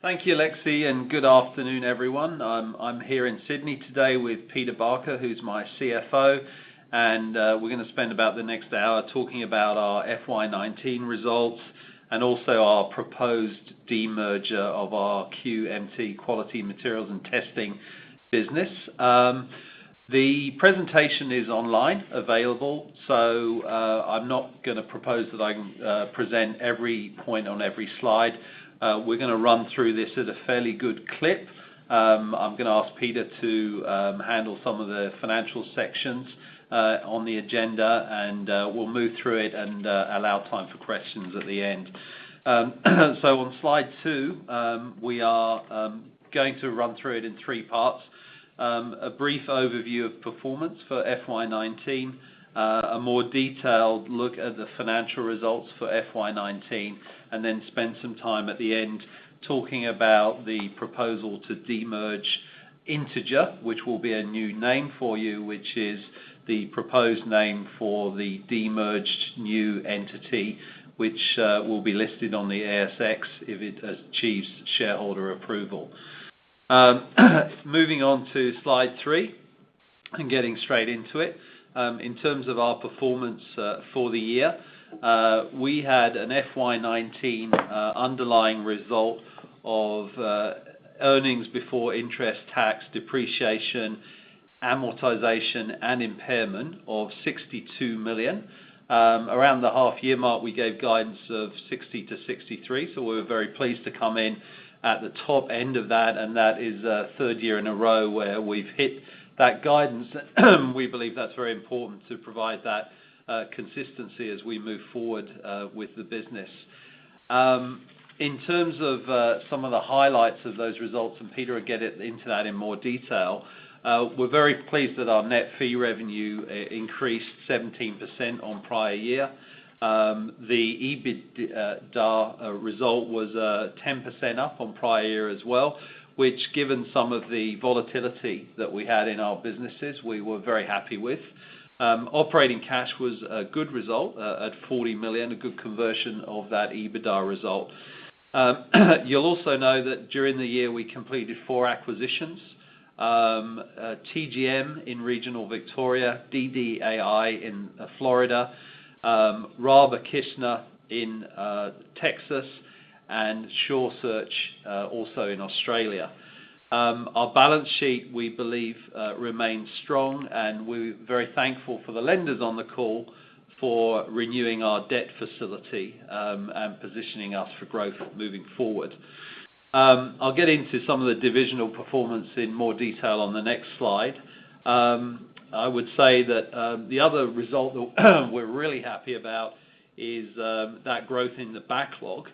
Thank you, Lexi, and good afternoon, everyone. I'm here in Sydney today with Peter Barker, who's my CFO, and we're going to spend about the next hour talking about our FY19 results and also our proposed demerger of our QMT, Quality Materials and Testing business. The presentation is online, available, so I'm not going to propose that I can present every point on every slide. We're going to run through this at a fairly good clip. I'm going to ask Peter to handle some of the financial sections on the agenda, and we'll move through it and allow time for questions at the end. So on slide 2, we are going to run through it in 3 parts. A brief overview of performance for FY19, a more detailed look at the financial results for FY19, and then spend some time at the end talking about the proposal to demerge Integer, which will be a new name for you, which is the proposed name for the demerged new entity, which will be listed on the ASX if it achieves shareholder approval. Moving on to slide 3 and getting straight into it. In terms of our performance for the year, we had an FY19 underlying result of earnings before interest, tax, depreciation, amortization and impairment of 62 million. Around the half-year mark, we gave guidance of 60 to 63, so we were very pleased to come in at the top end of that, and that is a third year in a row where we've hit that guidance. We believe that's very important to provide that consistency as we move forward with the business. In terms of some of the highlights of those results, and Peter will get into that in more detail, we're very pleased that our net fee revenue increased 17% on prior year. The EBITDA result was 10% up on prior year as well, which, given some of the volatility that we had in our businesses, we were very happy with. Operating cash was a good result at 40 million, a good conversion of that EBITDA result. You'll also know that during the year we completed 4 acquisitions. TGM in regional Victoria, DDAI in Florida, Raba Kishner in Texas, and Shore Search also in Australia. Our balance sheet, we believe, remains strong, and we're very thankful for the lenders on the call for renewing our debt facility and positioning us for growth moving forward. I'll get into some of the divisional performance in more detail on the next slide. I would say that the other result that we're really happy about is that growth in the backlog,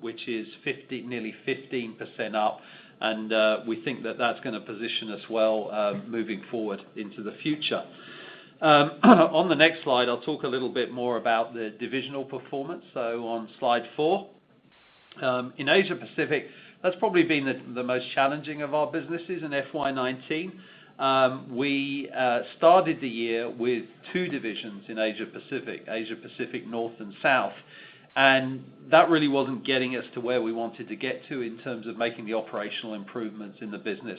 which is nearly 15% up, and we think that that's going to position us well moving forward into the future. On the next slide, I'll talk a little bit more about the divisional performance. So on slide 4, in Asia Pacific, that's probably been the most challenging of our businesses in FY19. We started the year with 2 divisions in Asia Pacific North and South, and that really wasn't getting us to where we wanted to get to in terms of making the operational improvements in the business.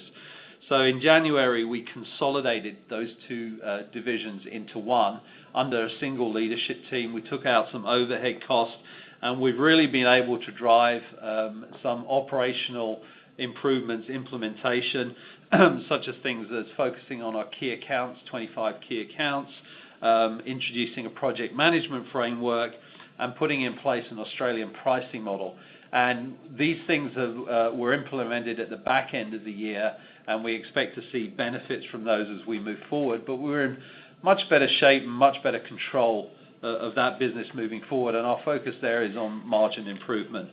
So in January, we consolidated those 2 divisions into one under a single leadership team. We took out some overhead costs, and we've really been able to drive some operational improvements, implementation, such as things as focusing on our key accounts, 25 key accounts, introducing a project management framework, and putting in place an Australian pricing model. And these things were implemented at the back end of the year, and we expect to see benefits from those as we move forward. But we're in much better shape and much better control of that business moving forward, and our focus there is on margin improvement.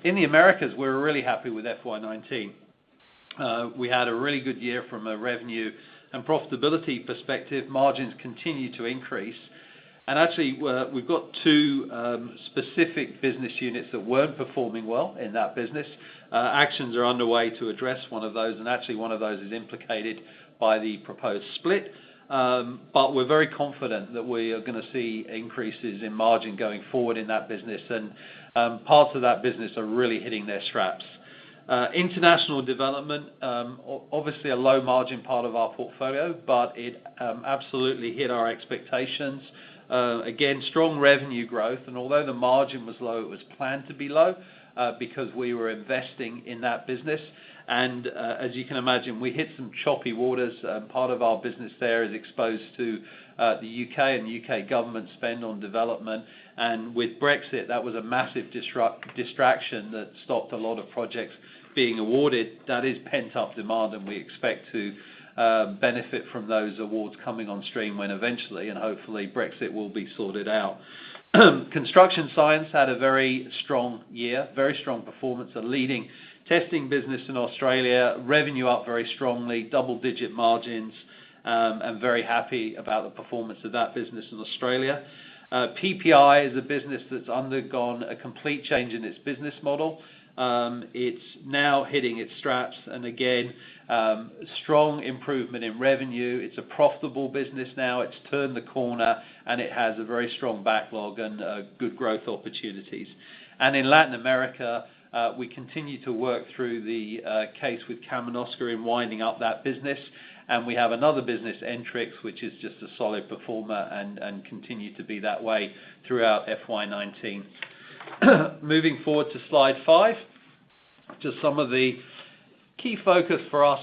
In the Americas, we're really happy with FY19. We had a really good year from a revenue and profitability perspective. Margins continue to increase. And actually, we've got 2 specific business units that weren't performing well in that business. Actions are underway to address one of those, and actually one of those is implicated by the proposed split. But we're very confident that we are going to see increases in margin going forward in that business, and parts of that business are really hitting their straps. International development, obviously a low margin part of our portfolio, but it absolutely hit our expectations. Again, strong revenue growth, and although the margin was low, it was planned to be low because we were investing in that business. And as you can imagine, we hit some choppy waters. Part of our business there is exposed to the UK and the UK government spend on development. And with Brexit, that was a massive distraction that stopped a lot of projects being awarded. That is pent-up demand, and we expect to benefit from those awards coming on stream when eventually, and hopefully, Brexit will be sorted out. Construction Science had a very strong year, very strong performance, a leading testing business in Australia, revenue up very strongly, double-digit margins, and very happy about the performance of that business in Australia. PPI is a business that's undergone a complete change in its business model. It's now hitting its straps, and again, strong improvement in revenue. It's a profitable business now. It's turned the corner, and it has a very strong backlog and good growth opportunities. And in Latin America, we continue to work through the case with Kamenosca in winding up that business. And we have another business, Entrix, which is just a solid performer and continue to be that way throughout FY19. Moving forward to slide 5, just some of the key focus for us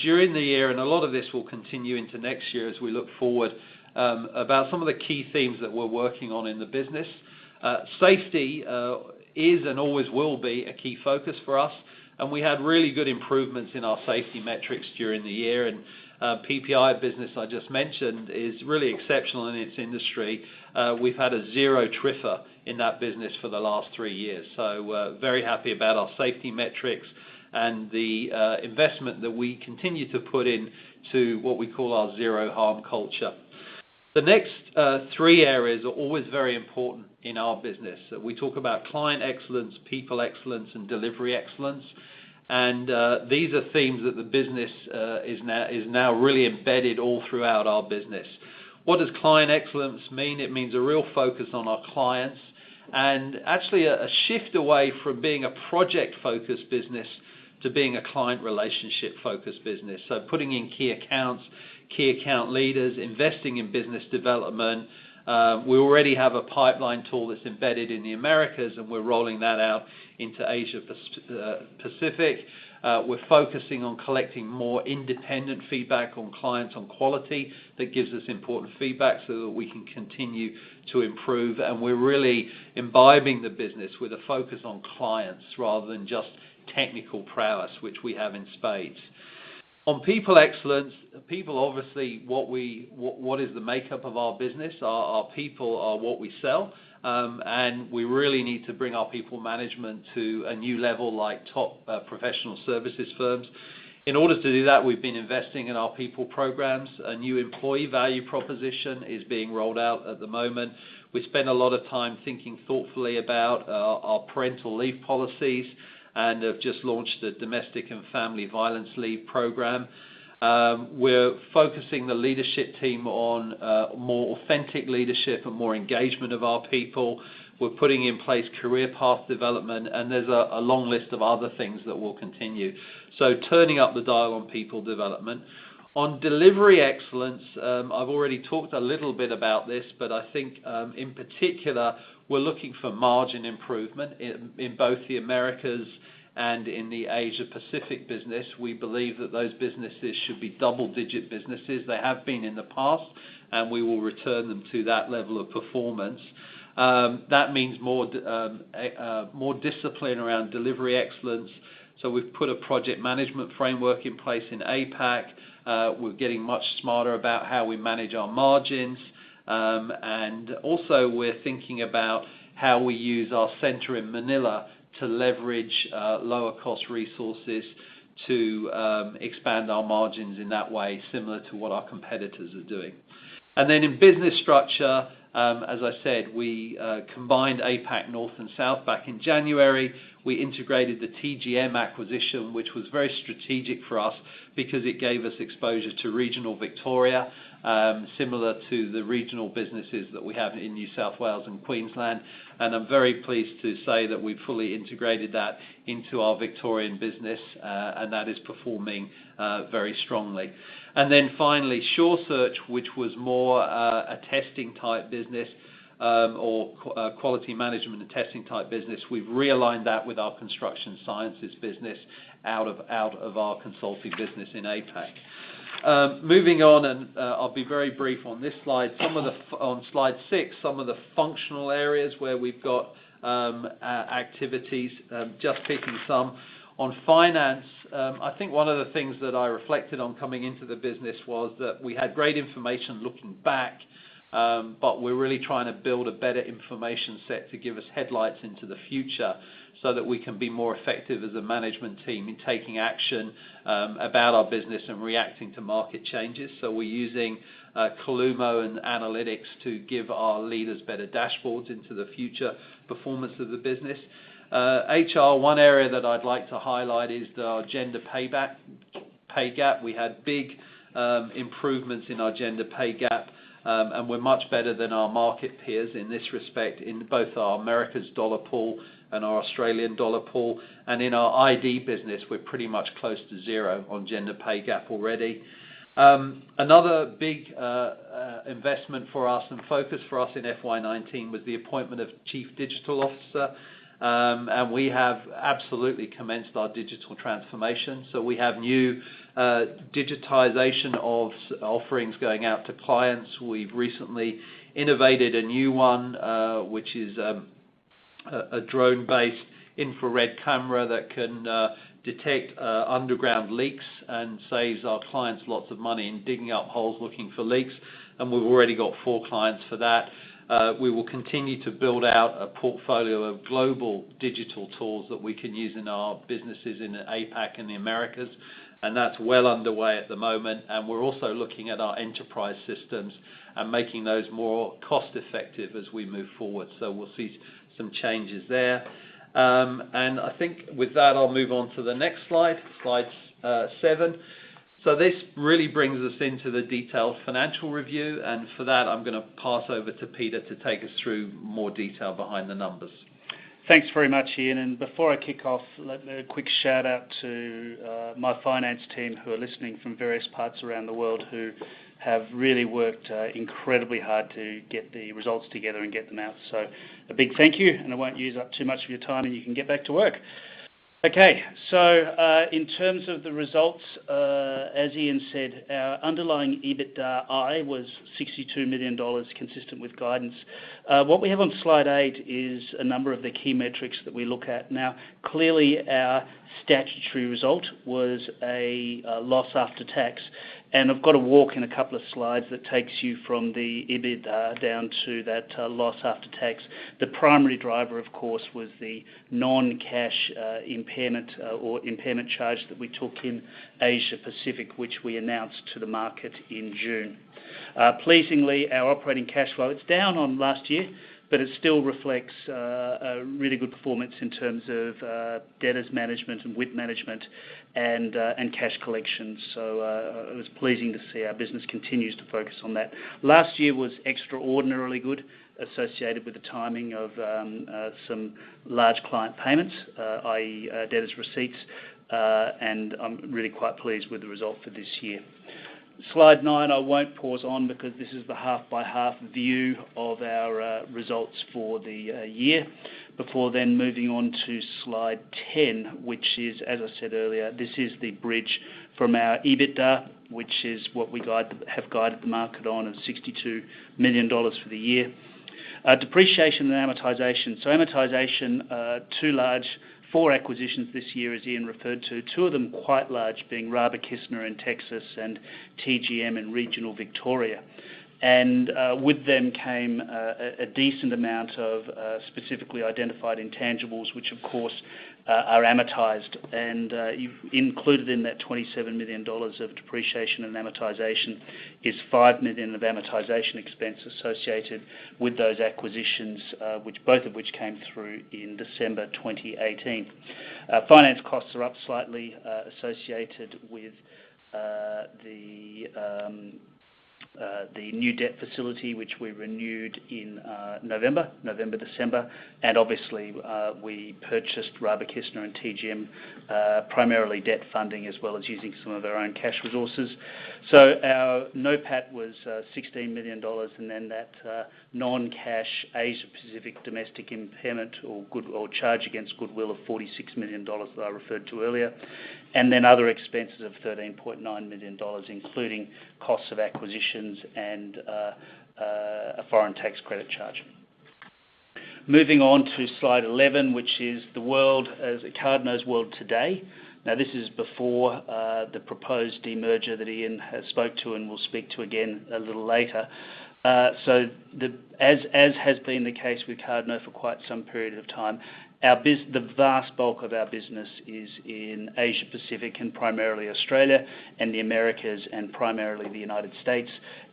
during the year, and a lot of this will continue into next year as we look forward, about some of the key themes that we're working on in the business. Safety is and always will be a key focus for us, and we had really good improvements in our safety metrics during the year. And PPI business I just mentioned is really exceptional in its industry. We've had a 0 TRIFR in that business for the last 3 years. So very happy about our safety metrics and the investment that we continue to put in to what we call our zero harm culture. The next 3 areas are always very important in our business. We talk about client excellence, people excellence, and delivery excellence. And these are themes that the business is now really embedded all throughout our business. What does client excellence mean? It means a real focus on our clients and actually a shift away from being a project-focused business to being a client relationship-focused business. So putting in key accounts, key account leaders, investing in business development. We already have a pipeline tool that's embedded in the Americas, and we're rolling that out into Asia Pacific. We're focusing on collecting more independent feedback on clients on quality that gives us important feedback so that we can continue to improve. And we're really imbibing the business with a focus on clients rather than just technical prowess, which we have in spades. On people excellence, people obviously what is the makeup of our business. Our people are what we sell, and we really need to bring our people management to a new level like top professional services firms. In order to do that, we've been investing in our people programs. A new employee value proposition is being rolled out at the moment. We spend a lot of time thinking thoughtfully about our parental leave policies, and have just launched the domestic and family violence leave program. We're focusing the leadership team on more authentic leadership and more engagement of our people. We're putting in place career path development, and there's a long list of other things that will continue. So turning up the dial on people development. On delivery excellence, I've already talked a little bit about this, but I think in particular we're looking for margin improvement in both the Americas and in the Asia Pacific business. We believe that those businesses should be double-digit businesses. They have been in the past, and we will return them to that level of performance. That means more discipline around delivery excellence. So we've put a project management framework in place in APAC. We're getting much smarter about how we manage our margins. And also we're thinking about how we use our center in Manila to leverage lower cost resources to expand our margins in that way, similar to what our competitors are doing. And then in business structure, as I said, we combined APAC North and South back in January. We integrated the TGM acquisition, which was very strategic for us because it gave us exposure to regional Victoria, similar to the regional businesses that we have in New South Wales and Queensland. And I'm very pleased to say that we've fully integrated that into our Victorian business, and that is performing very strongly. And then finally, SureSearch, which was more a testing type business, or quality management and testing type business. We've realigned that with our construction sciences business out of our consulting business in APAC. Moving on, and I'll be very brief on this slide. On slide 6, some of the functional areas where we've got activities, just picking some. On finance, I think one of the things that I reflected on coming into the business was that we had great information looking back, but we're really trying to build a better information set to give us headlights into the future so that we can be more effective as a management team in taking action about our business and reacting to market changes. So we're using Columo and analytics to give our leaders better dashboards into the future performance of the business. HR, one area that I'd like to highlight is our gender pay gap. We had big improvements in our gender pay gap, and we're much better than our market peers in this respect in both our Americas dollar pool and our Australian dollar pool. And in our ID business, we're pretty much close to zero on gender pay gap already. Another big investment for us and focus for us in FY19 was the appointment of Chief Digital Officer. And we have absolutely commenced our digital transformation. So we have new digitization of offerings going out to clients. We've recently innovated a new one, which is a drone-based infrared camera that can detect underground leaks and saves our clients lots of money in digging up holes looking for leaks. And we've already got 4 clients for that. We will continue to build out a portfolio of global digital tools that we can use in our businesses in the APAC and the Americas, and that's well underway at the moment. And we're also looking at our enterprise systems and making those more cost effective as we move forward. So we'll see some changes there. And I think with that, I'll move on to the next slide, slide 7. So this really brings us into the detailed financial review, and for that I'm going to pass over to Peter to take us through more detail behind the numbers. Thanks very much, Ian. And before I kick off, let me a quick shout out to my finance team who are listening from various parts around the world, who have really worked incredibly hard to get the results together and get them out. So a big thank you, and I won't use up too much of your time and you can get back to work. Okay, so in terms of the results, as Ian said, our underlying EBITDA was $62 million, consistent with guidance. What we have on slide 8 is a number of the key metrics that we look at. Now, clearly our statutory result was a loss after tax, and I've got to walk in a couple of slides that takes you from the EBITDA down to that loss after tax. The primary driver, of course, was the non-cash impairment charge that we took in Asia Pacific, which we announced to the market in June. Pleasingly, our operating cash flow, it's down on last year, but it still reflects a really good performance in terms of debtors management and WIP management and cash collections. So it was pleasing to see our business continues to focus on that. Last year was extraordinarily good, associated with the timing of some large client payments, i.e. debtors receipts, and I'm really quite pleased with the result for this year. Slide 9 I won't pause on because this is the half-by-half view of our results for the year, before then moving on to slide 10, which is, as I said earlier, this is the bridge from our EBITDA, which is what we have guided the market on, of $62 million for the year. Depreciation and amortisation. So amortisation, 4 acquisitions this year, as Ian referred to, 2 of them quite large, being Raba Kistner in Texas and TGM in regional Victoria. and with them came a decent amount of specifically identified intangibles, which of course are amortized, and included in that $27 million of depreciation and amortization is $5 million of amortization expense associated with those acquisitions, both of which came through in December 2018. Finance costs are up slightly associated with the new debt facility, which we renewed in November, December, and obviously we purchased Rabakisner and TGM, primarily debt funding as well as using some of our own cash resources. So our NOPAT was $16 million, and then that non-cash Asia Pacific domestic impairment or charge against goodwill of $46 million that I referred to earlier, and then other expenses of $13.9 million, including costs of acquisitions and a foreign tax credit charge. Moving on to slide 11, which is the world as Cardno's world today. Now this is before the proposed demerger that Ian has spoke to and will speak to again a little later. As has been the case with Cardno for quite some period of time, the vast bulk of our business is in Asia Pacific and primarily Australia, and the Americas and primarily the United States,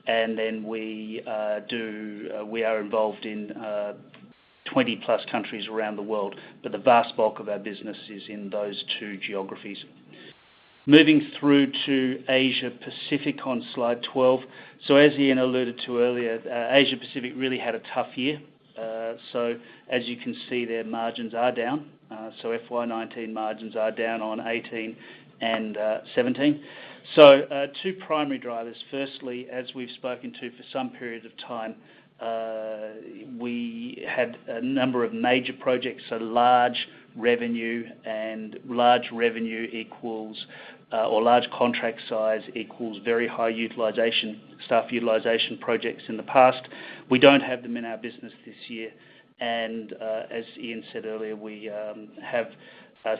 and then we are involved in 20 plus countries around the world, but the vast bulk of our business is in those two geographies. Moving through to Asia Pacific on slide 12. So as Ian alluded to earlier, Asia Pacific really had a tough year. So as you can see, their margins are down. So FY19 margins are down on 18 and 17. So two primary drivers. Firstly, as we've spoken to for some period of time, we had a number of major projects, so large revenue equals or large contract size equals very high staff utilization projects in the past. We don't have them in our business this year, and as Ian said earlier, we have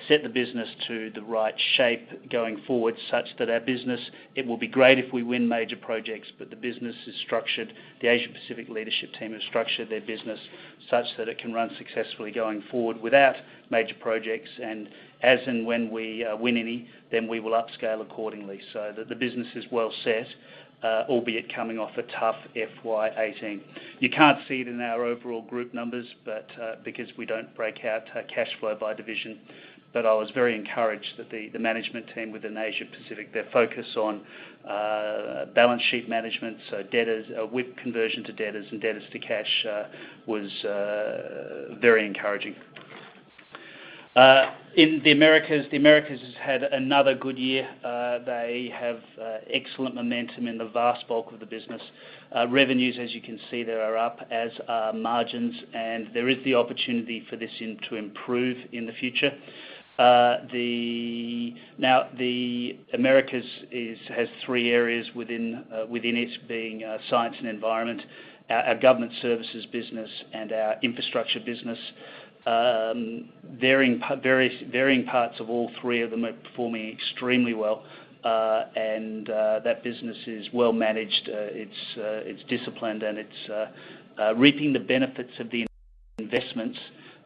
set the business to the right shape going forward, such that our business, it will be great if we win major projects, but the business is structured, the Asia Pacific leadership team has structured their business such that it can run successfully going forward without major projects, and as and when we win any, then we will upscale accordingly, so that the business is well set, albeit coming off a tough FY18. You can't see it in our overall group numbers, but because we don't break out cash flow by division. But I was very encouraged that the management team within Asia Pacific, their focus on balance sheet management, so debtors, WIP conversion to debtors and debtors to cash was very encouraging. In the Americas has had another good year. They have excellent momentum in the vast bulk of the business. Revenues, as you can see, there are up, as are margins, and there is the opportunity for this to improve in the future. The Americas has three areas within it, being science and environment, our government services business, and our infrastructure business. Varying parts of all three of them are performing extremely well, and that business is well managed. It's disciplined, and it's reaping the benefits of the investments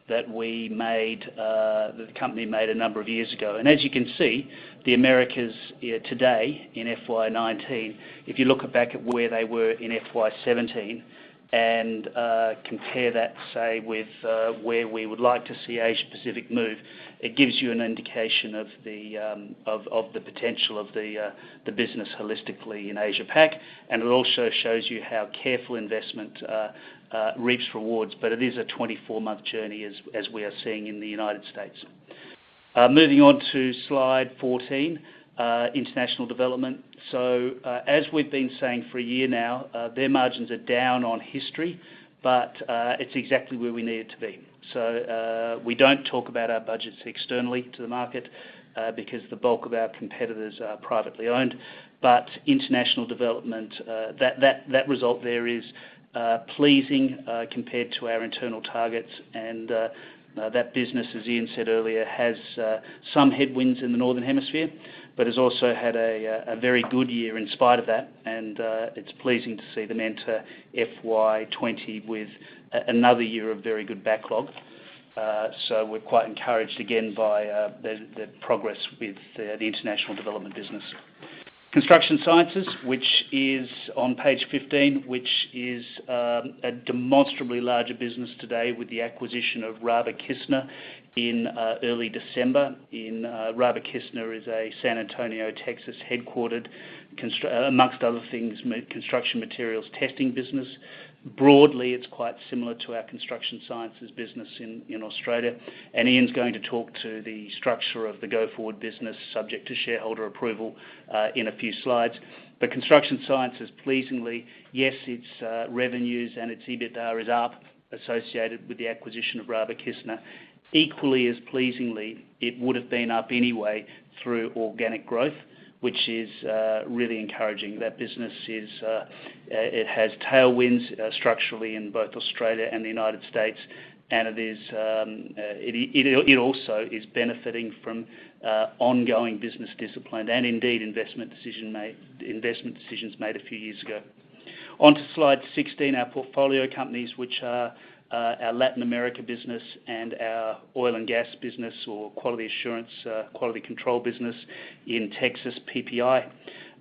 that the company made a number of years ago. And as you can see, the Americas today in FY19, if you look back at where they were in FY17 and compare that, say, with where we would like to see Asia Pacific move, it gives you an indication of the potential of the business holistically in Asia Pac, and it also shows you how careful investment reaps rewards, but it is a 24-month journey as we are seeing in the United States. Moving on to slide 14, international development. So as we've been saying for a year now, their margins are down on history, but it's exactly where we need it to be. So we don't talk about our budgets externally to the market because the bulk of our competitors are privately owned, but international development, that result there is pleasing compared to our internal targets, and That business, as Ian said earlier, has some headwinds in the Northern Hemisphere, but has also had a very good year in spite of that, and it's pleasing to see them enter FY20 with another year of very good backlog. So we're quite encouraged again by the progress with the international development business. Construction Sciences, which is on page 15, which is a demonstrably larger business today with the acquisition of Raba Kistner in early December. Raba Kistner is a San Antonio, Texas headquartered, amongst other things, construction materials testing business. Broadly, it's quite similar to our Construction Sciences business in Australia, and Ian's going to talk to the structure of the go-forward business subject to shareholder approval in a few slides. But Construction Sciences, pleasingly, yes, its revenues and its EBITDA is up associated with the acquisition of Raba Kistner. Equally as pleasingly, it would have been up anyway through organic growth, which is really encouraging. That business it has tailwinds structurally in both Australia and the United States, and it also is benefiting from ongoing business discipline and indeed investment decisions made a few years ago. On to slide 16, our portfolio companies, which are our Latin America business and our oil and gas business, or quality assurance, quality control business in Texas, PPI.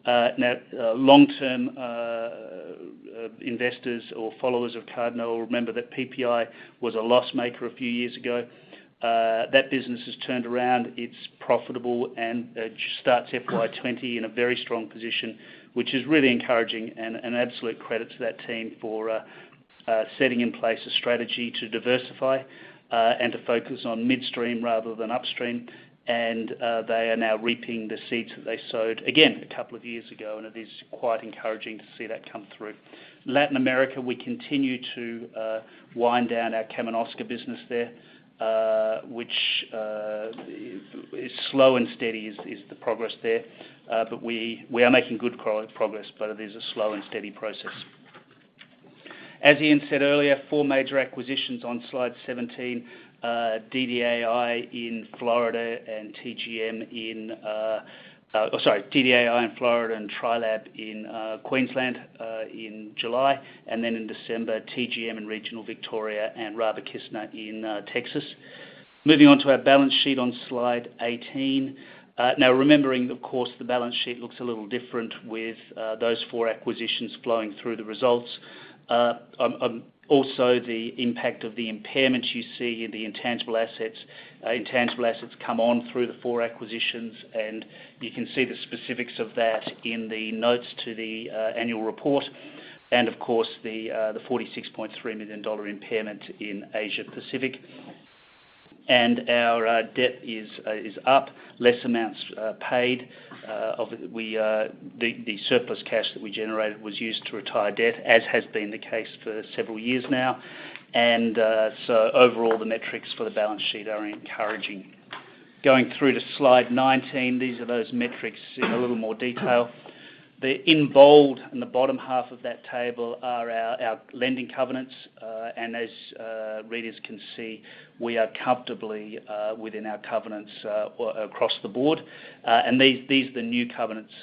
Now, long-term investors or followers of Cardno will remember that PPI was a loss maker a few years ago. That business has turned around. It's profitable and starts FY20 in a very strong position, which is really encouraging, and an absolute credit to that team for setting in place a strategy to diversify and to focus on midstream rather than upstream. And they are now reaping the seeds that they sowed, again, a couple of years ago, and it is quite encouraging to see that come through. Latin America, we continue to wind down our Kamenovska business there, which is slow and steady is the progress there. But we are making good progress, but it is a slow and steady process. As Ian said earlier, 4 major acquisitions on slide 17, DDAI in Florida and DDAI in Florida and Trilab in Queensland in July, and then in December, TGM in regional Victoria and Raba Kistner in Texas. Moving on to our balance sheet on slide 18. Now, remembering, of course, the balance sheet looks a little different with those 4 acquisitions flowing through the results. Also, the impact of the impairments you see in the intangible assets. Intangible assets come on through the 4 acquisitions, and you can see the specifics of that in the notes to the annual report. And of course, the $46.3 million impairment in Asia Pacific. And our debt is up, less amounts paid. The surplus cash that we generated was used to retire debt, as has been the case for several years now. And so overall, the metrics for the balance sheet are encouraging. Going through to slide 19, these are those metrics in a little more detail. In bold in the bottom half of that table are our lending covenants, and as readers can see, we are comfortably within our covenants across the board. And these are the new covenants.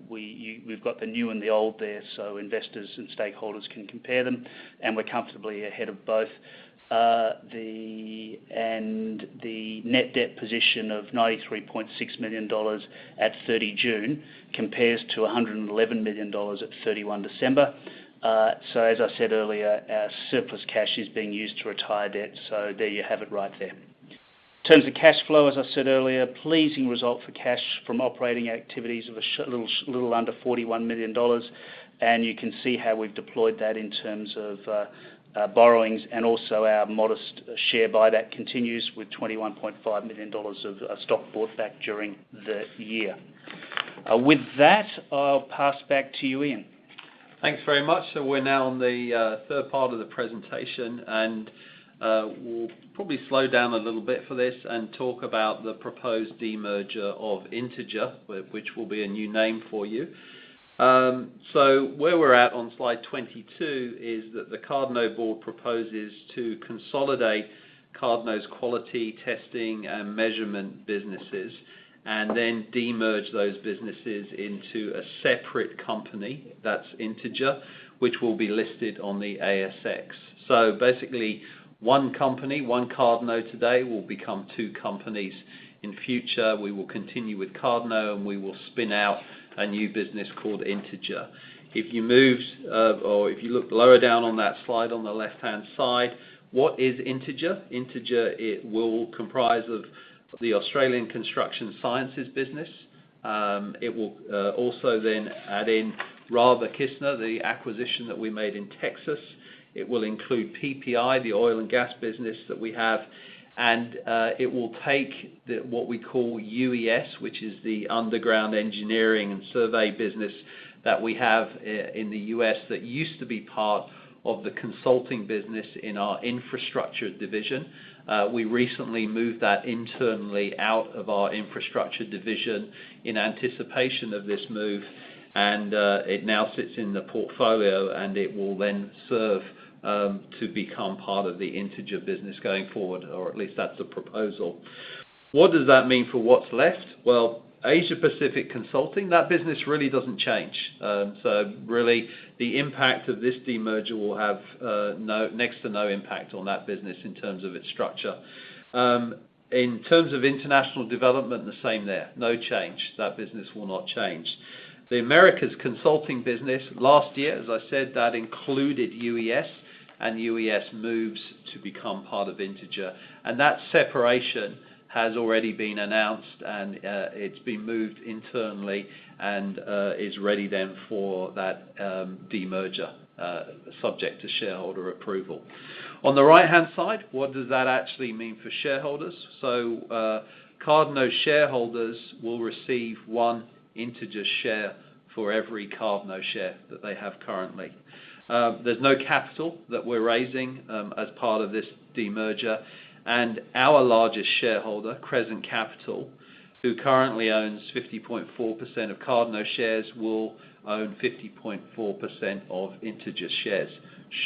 We've got the new and the old there, so investors and stakeholders can compare them, and we're comfortably ahead of both. The net debt position of $93.6 million at 30 June compares to $111 million at 31 December. So as I said earlier, our surplus cash is being used to retire debt, so there you have it right there. In terms of cash flow, as I said earlier, pleasing result for cash from operating activities of a little under $41 million, and you can see how we've deployed that in terms of borrowings, and also our modest share buyback continues with $21.5 million of stock bought back during the year. With that, I'll pass back to you, Ian. Thanks very much. So we're now on the third part of the presentation, and we'll probably slow down a little bit for this and talk about the proposed demerger of Integer, which will be a new name for you. So where we're at on slide 22 is that the Cardno board proposes to consolidate Cardno's quality testing and measurement businesses, and then demerge those businesses into a separate company, that's Integer, which will be listed on the ASX. So basically, one company, one Cardno today, will become two companies in future. We will continue with Cardno, and we will spin out a new business called Integer. If you moved, or if you look lower down on that slide on the left-hand side, what is Integer? Integer, it will comprise of the Australian Construction Sciences business. It will also then add in Rava-Kistner, the acquisition that we made in Texas. It will include PPI, the oil and gas business that we have, and it will take what we call UES, which is the underground engineering and survey business that we have in the US that used to be part of the consulting business in our infrastructure division. We recently moved that internally out of our infrastructure division in anticipation of this move, and it now sits in the portfolio, and it will then serve to become part of the Integer business going forward, or at least that's the proposal. What does that mean for what's left? Well, Asia Pacific Consulting, that business really doesn't change. So really, the impact of this demerger will have next to no impact on that business in terms of its structure. In terms of international development, the same there. No change. That business will not change. The Americas Consulting business, last year, as I said, that included UES, and UES moves to become part of Integer. And that separation has already been announced, and it's been moved internally and is ready then for that demerger, subject to shareholder approval. On the right-hand side, what does that actually mean for shareholders? So Cardno shareholders will receive one Integer share for every Cardno share that they have currently. There's no capital that we're raising as part of this demerger, and our largest shareholder, Crescent Capital, who currently owns 50.4% of Cardno shares, will own 50.4% of Integer shares,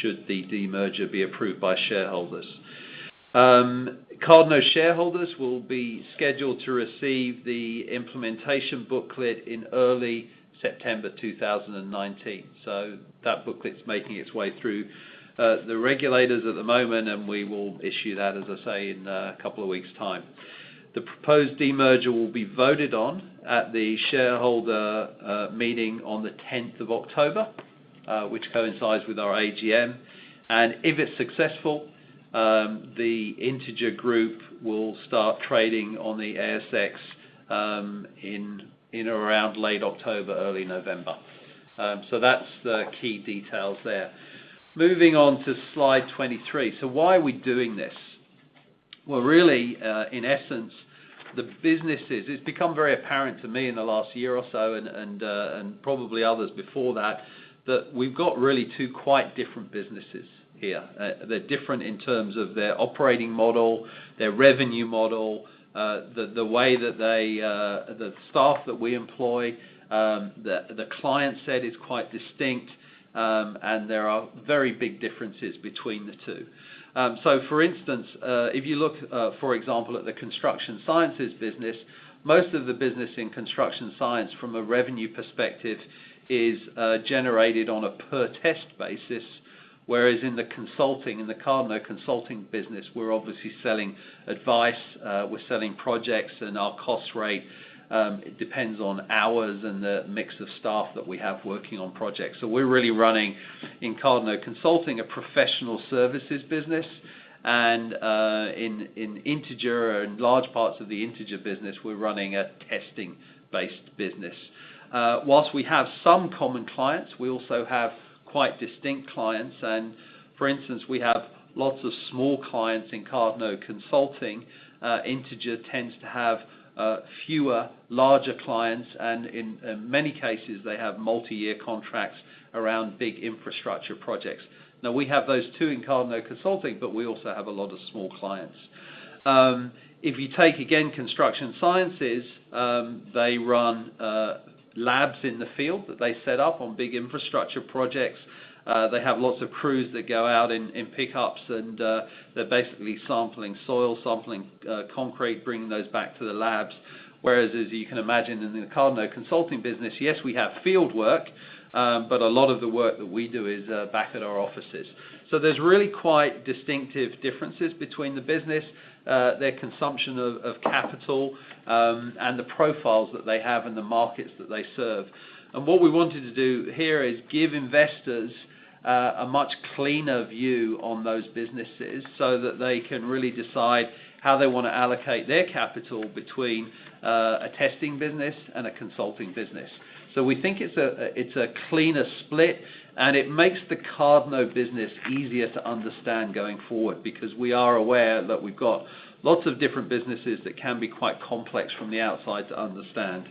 should the demerger be approved by shareholders. Cardno shareholders will be scheduled to receive the implementation booklet in early September 2019. So that booklet's making its way through the regulators at the moment, and we will issue that, as I say, in a couple of weeks' time. The proposed demerger will be voted on at the shareholder meeting on the 10th of October, which coincides with our AGM. And if it's successful, the Integer Group will start trading on the ASX in around late October, early November. So that's the key details there. Moving on to slide 23. So why are we doing this? Well, really, in essence, the businesses, it's become very apparent to me in the last year or so, and probably others before that, that we've got really two quite different businesses here. They're different in terms of their operating model, their revenue model, the way that the staff that we employ, the client set is quite distinct, and there are very big differences between the two. So, for instance, if you look, for example, at the construction sciences business, most of the business in construction science from a revenue perspective is generated on a per test basis, whereas in the consulting, in the Cardno consulting business, we're obviously selling advice, we're selling projects, and our cost rate it depends on hours and the mix of staff that we have working on projects. So we're really running, in Cardno Consulting, a professional services business, and in Integer and large parts of the Integer business, we're running a testing-based business. Whilst we have some common clients, we also have quite distinct clients, and for instance, we have lots of small clients in Cardno Consulting. Integer tends to have fewer larger clients, and in many cases they have multi-year contracts around big infrastructure projects. Now we have those too in Cardno Consulting, but we also have a lot of small clients. If you take again construction sciences, they run labs in the field that they set up on big infrastructure projects, They have lots of crews that go out in pickups, and they're basically sampling soil, sampling concrete, bringing those back to the labs. Whereas, as you can imagine, in the Cardno consulting business, yes, we have field work, but a lot of the work that we do is back at our offices. So there's really quite distinctive differences between the business, their consumption of capital, and the profiles that they have and the markets that they serve. And what we wanted to do here is give investors a much cleaner view on those businesses so that they can really decide how they want to allocate their capital between a testing business and a consulting business. So we think it's a cleaner split, and it makes the Cardno business easier to understand going forward, because we are aware that we've got lots of different businesses that can be quite complex from the outside to understand.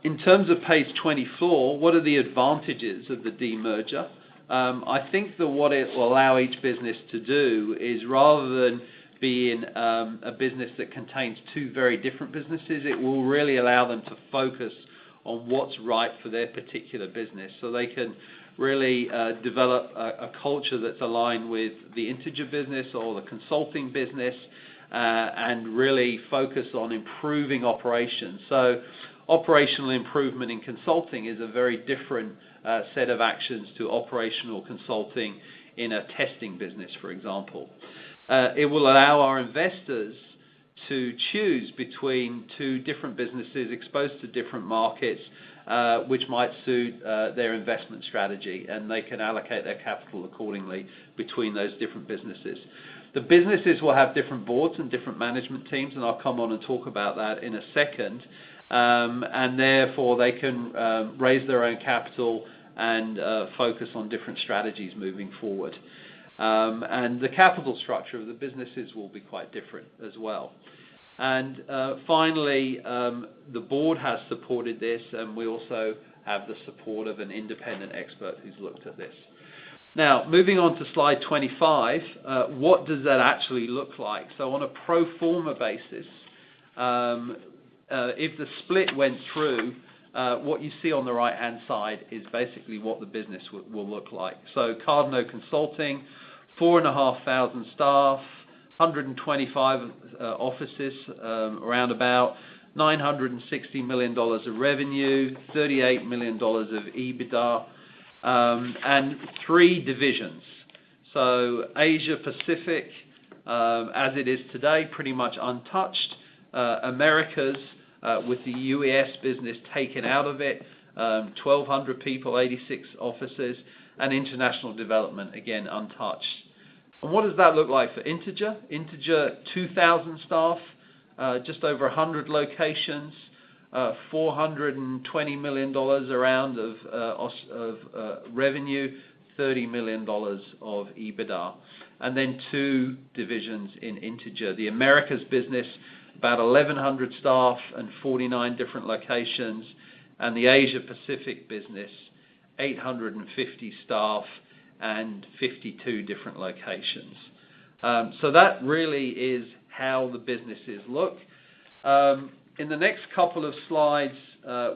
In terms of page 24, what are the advantages of the demerger? I think that what it will allow each business to do is, rather than being a business that contains two very different businesses, it will really allow them to focus on what's right for their particular business. So they can really develop a culture that's aligned with the Integer business or the consulting business, and really focus on improving operations. So operational improvement in consulting is a very different set of actions to operational consulting in a testing business, for example. It will allow our investors to choose between two different businesses exposed to different markets, which might suit their investment strategy, and they can allocate their capital accordingly between those different businesses. The businesses will have different boards and different management teams, and I'll come on and talk about that in a second. And therefore they can raise their own capital and focus on different strategies moving forward. And the capital structure of the businesses will be quite different as well. And finally, the board has supported this, and we also have the support of an independent expert who's looked at this. Now, moving on to slide 25, what does that actually look like? So on a pro forma basis, if the split went through, what you see on the right-hand side is basically what the business will look like. So Cardno Consulting, 4,500 staff, 125 offices, around about $960 million of revenue, $38 million of EBITDA, and 3 divisions. So Asia Pacific, as it is today, pretty much untouched. Americas, with the US business taken out of it, 1,200 people, 86 offices, and international development, again, untouched. And what does that look like for Integer? Integer, 2,000 staff, just over 100 locations, $420 million around of revenue, $30 million of EBITDA. And then 2 divisions in Integer. The Americas business, about 1,100 staff and 49 different locations, and the Asia Pacific business, 850 staff and 52 different locations. So that really is how the businesses look. In the next couple of slides,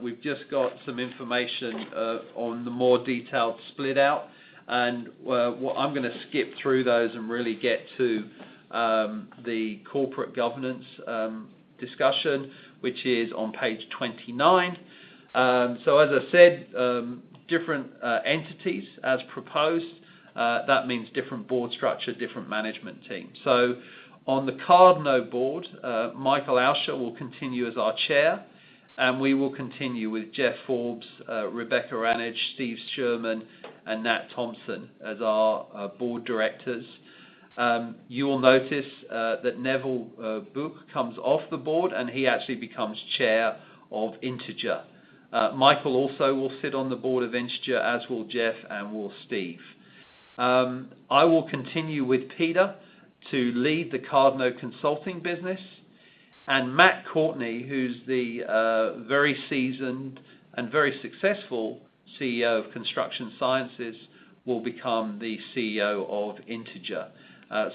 we've just got some information on the more detailed split out, and I'm going to skip through those and really get to the corporate governance discussion, which is on page 29. So as I said, different entities as proposed. That means different board structure, different management team. So on the Cardno board, Michael Auscher will continue as our chair, and we will continue with Jeff Forbes, Rebecca Ranage, Steve Sherman, and Nat Thompson as our board directors. You will notice that Neville Book comes off the board, and he actually becomes chair of Integer. Michael also will sit on the board of Integer, as will Jeff and will Steve. I will continue with Peter to lead the Cardno Consulting business, and Matt Courtney, who's the very seasoned and very successful CEO of Construction Sciences, will become the CEO of Integer,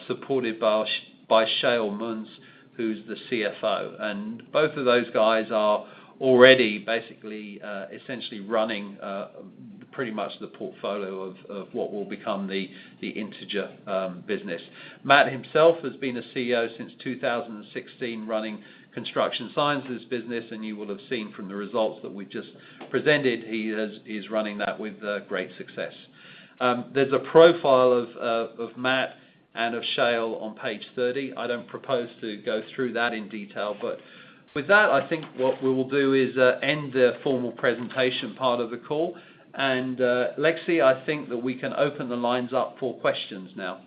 supported by Shael Munz, who's the CFO. And both of those guys are already basically essentially running the pretty much the portfolio of what will become the Integer business. Matt himself has been a CEO since 2016, running construction sciences business, and you will have seen from the results that we've just presented, he's running that with great success. There's a profile of Matt and of Shale on page 30. I don't propose to go through that in detail, but with that, I think what we will do is end the formal presentation part of the call. And Lexi, I think that we can open the lines up for questions now.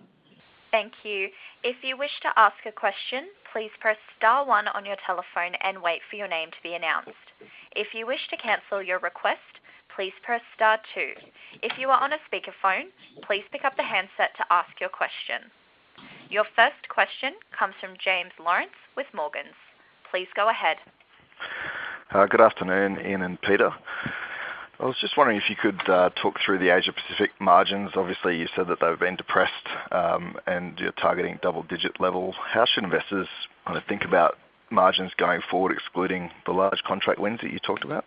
Thank you. If you wish to ask a question, please press star 1 on your telephone and wait for your name to be announced. If you wish to cancel your request, please press star 2. If you are on a speakerphone, please pick up the handset to ask your question. Your first question comes from James Lawrence with Morgans. Please go ahead. Good afternoon, Ian and Peter. I was just wondering if you could talk through the Asia Pacific margins. Obviously, you said that they've been depressed and you're targeting double-digit level. How should investors kind of think about margins going forward, excluding the large contract wins that you talked about?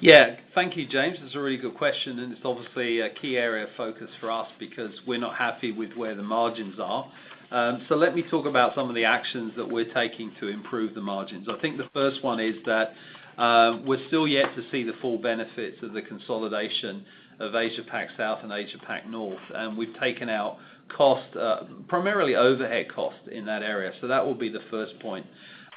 Yeah, thank you, James. It's a really good question, and it's obviously a key area of focus for us because we're not happy with where the margins are. So let me talk about some of the actions that we're taking to improve the margins. I think the first one is that we're still yet to see the full benefits of the consolidation of Asia Pac South and Asia Pac North, and we've taken out cost, primarily overhead cost in that area. So that will be the first point.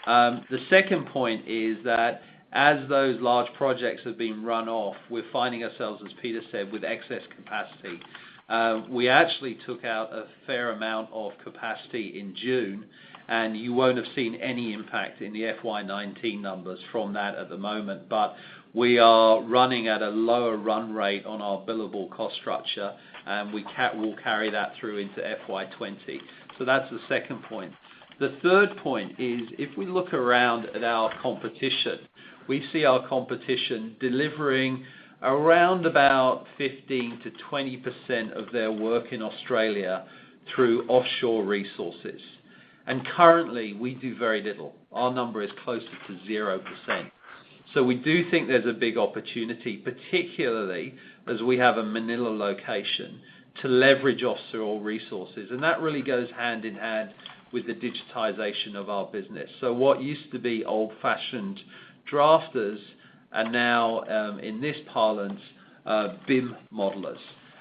The second point is that as those large projects have been run off, we're finding ourselves, as Peter said, with excess capacity. We actually took out a fair amount of capacity in June, and you won't have seen any impact in the FY19 numbers from that at the moment, but we are running at a lower run rate on our billable cost structure, and we'll carry that through into FY20. So that's the second point. The third point is if we look around at our competition, we see our competition delivering around about 15 to 20% of their work in Australia through offshore resources. And currently, we do very little. Our number is closer to 0%. So we do think there's a big opportunity, particularly as we have a Manila location, to leverage offshore resources. And that really goes hand in hand with the digitization of our business. So what used to be old-fashioned drafters are now, in this parlance, BIM modelers.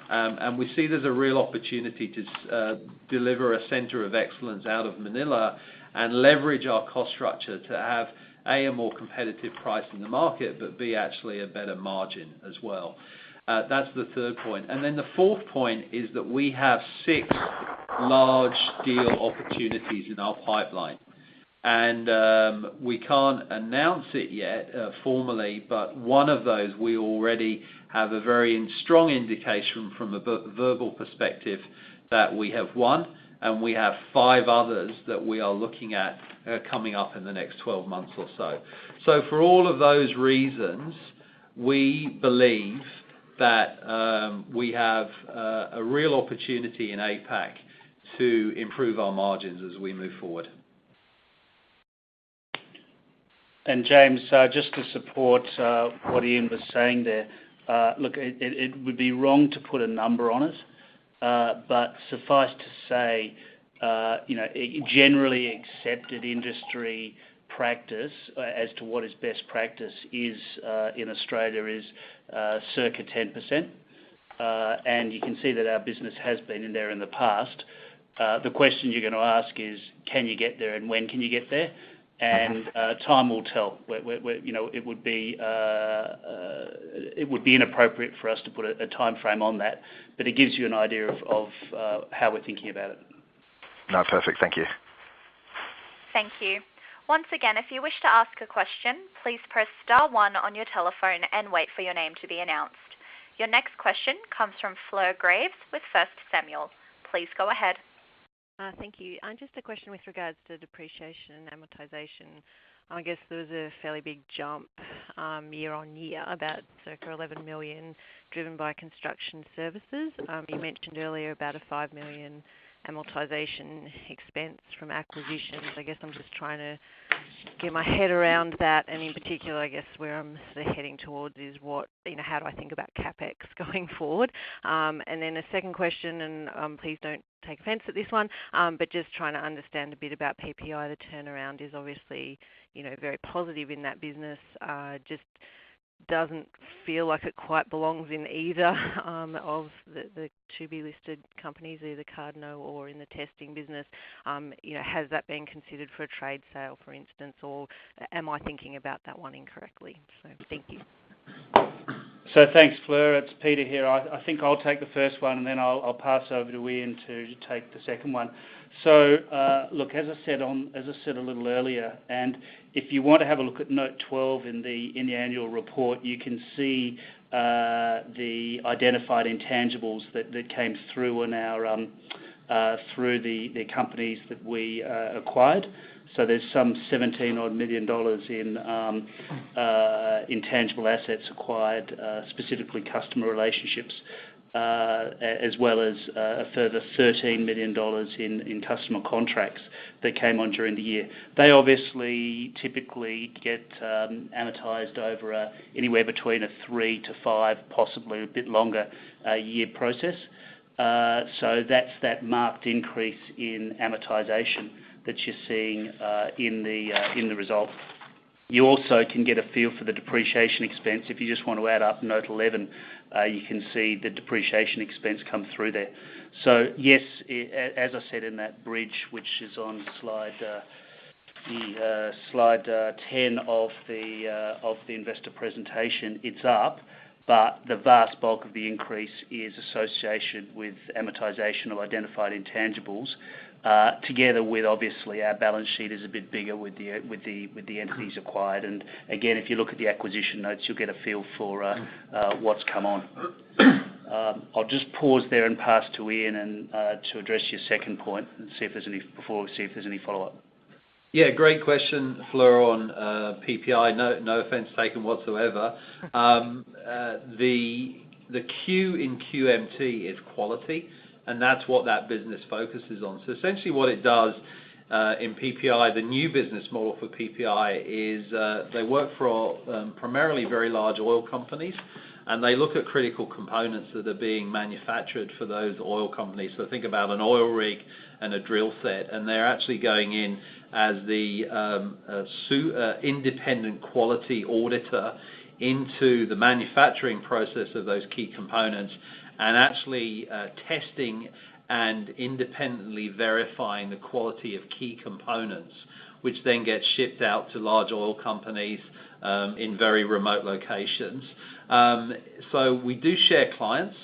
And we see there's a real opportunity to deliver a center of excellence out of Manila and leverage our cost structure to have A, a more competitive price in the market, but B, actually a better margin as well. That's the third point. And then the fourth point is that we have 6 large deal opportunities in our pipeline. And we can't announce it yet formally, but one of those we already have a very strong indication from a verbal perspective that we have won, and we have 5 others that we are looking at coming up in the next 12 months or so. So for all of those reasons, we believe that we have a real opportunity in APAC to improve our margins as we move forward. And James, just to support what Ian was saying there, look, it would be wrong to put a number on it, but suffice to say, generally accepted industry practice as to what is best practice is in Australia is circa 10%, and you can see that our business has been in there in the past. The question you're going to ask is, can you get there, and when can you get there? And time will tell. It would be inappropriate for us to put a time frame on that, but it gives you an idea of how we're thinking about it. No, perfect. Thank you. Thank you. Once again, if you wish to ask a question, please press star 1 on your telephone and wait for your name to be announced. Your next question comes from Fleur Graves with First Samuel. Please go ahead. Thank you. Just a question with regards to depreciation and amortization. I guess there was a fairly big jump year on year, about circa 11 million, driven by construction services. You mentioned earlier about a 5 million amortization expense from acquisitions. I guess I'm just trying to get my head around that, and in particular, I guess where I'm sort of heading towards is how do I think about CapEx going forward? And then a second question, and please don't take offence at this one, but just trying to understand a bit about PPI. The turnaround is obviously, very positive in that business. Just doesn't feel like it quite belongs in either of the to-be-listed companies, either Cardno or in the testing business. Has that been considered for a trade sale, for instance, or am I thinking about that one incorrectly? So thank you. So thanks, Fleur. It's Peter here. I think I'll take the first one, and then I'll pass over to Ian to take the second one. So look, as I said a little earlier, and if you want to have a look at note 12 in the annual report, you can see the identified intangibles that came through in our through the companies that we acquired. So there's some $17 odd million in intangible assets acquired, specifically customer relationships, as well as a further $13 million in customer contracts that came on during the year. They obviously typically get amortized over anywhere between a 3 to 5, possibly a bit longer year process. So that's that marked increase in amortization that you're seeing in the result. You also can get a feel for the depreciation expense. If you just want to add up note 11, you can see the depreciation expense come through there. So yes, as I said in that bridge, which is on slide 10 of the investor presentation, it's up, but the vast bulk of the increase is associated with amortization of identified intangibles, together with obviously our balance sheet is a bit bigger with the entities acquired. And again, if you look at the acquisition notes, you'll get a feel for what's come on. I'll just pause there and pass to Ian and to address your second point and see if there's any follow-up. Yeah, great question, Fleur, on PPI. No offence taken whatsoever. The Q in QMT is quality, and that's what that business focuses on. So essentially what it does in PPI, the new business model for PPI is they work for primarily very large oil companies, and they look at critical components that are being manufactured for those oil companies. So think about an oil rig and a drill set, and they're actually going in as the independent quality auditor into the manufacturing process of those key components, and actually testing and independently verifying the quality of key components, which then get shipped out to large oil companies in very remote locations. So we do share clients.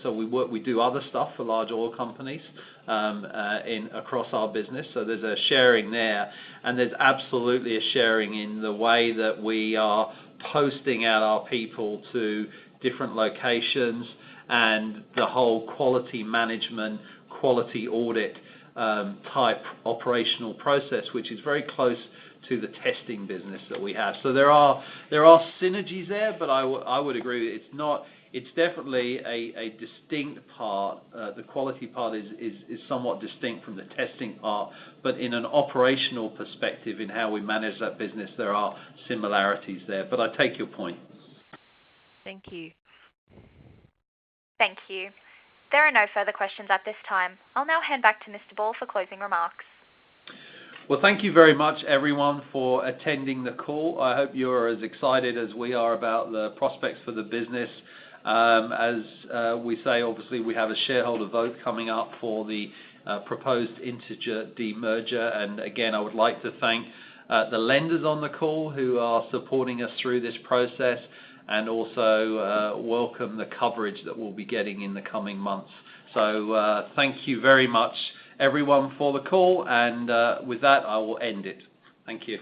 So we do other stuff for large oil companies across our business. So there's a sharing there, and there's absolutely a sharing in the way that we are posting out our people to different locations, and the whole quality management, quality audit type operational process, which is very close to the testing business that we have. So there are synergies there, but I would agree it's definitely a distinct part. The quality part is somewhat distinct from the testing part, but in an operational perspective in how we manage that business, there are similarities there. But I take your point. Thank you. Thank you. There are no further questions at this time. I'll now hand back to Mr. Ball for closing remarks. Well, thank you very much, everyone, for attending the call. I hope you're as excited as we are about the prospects for the business. As we say, obviously, we have a shareholder vote coming up for the proposed Integer demerger. And again, I would like to thank the lenders on the call who are supporting us through this process, and also welcome the coverage that we'll be getting in the coming months. So thank you very much, everyone, for the call, and with that, I will end it. Thank you.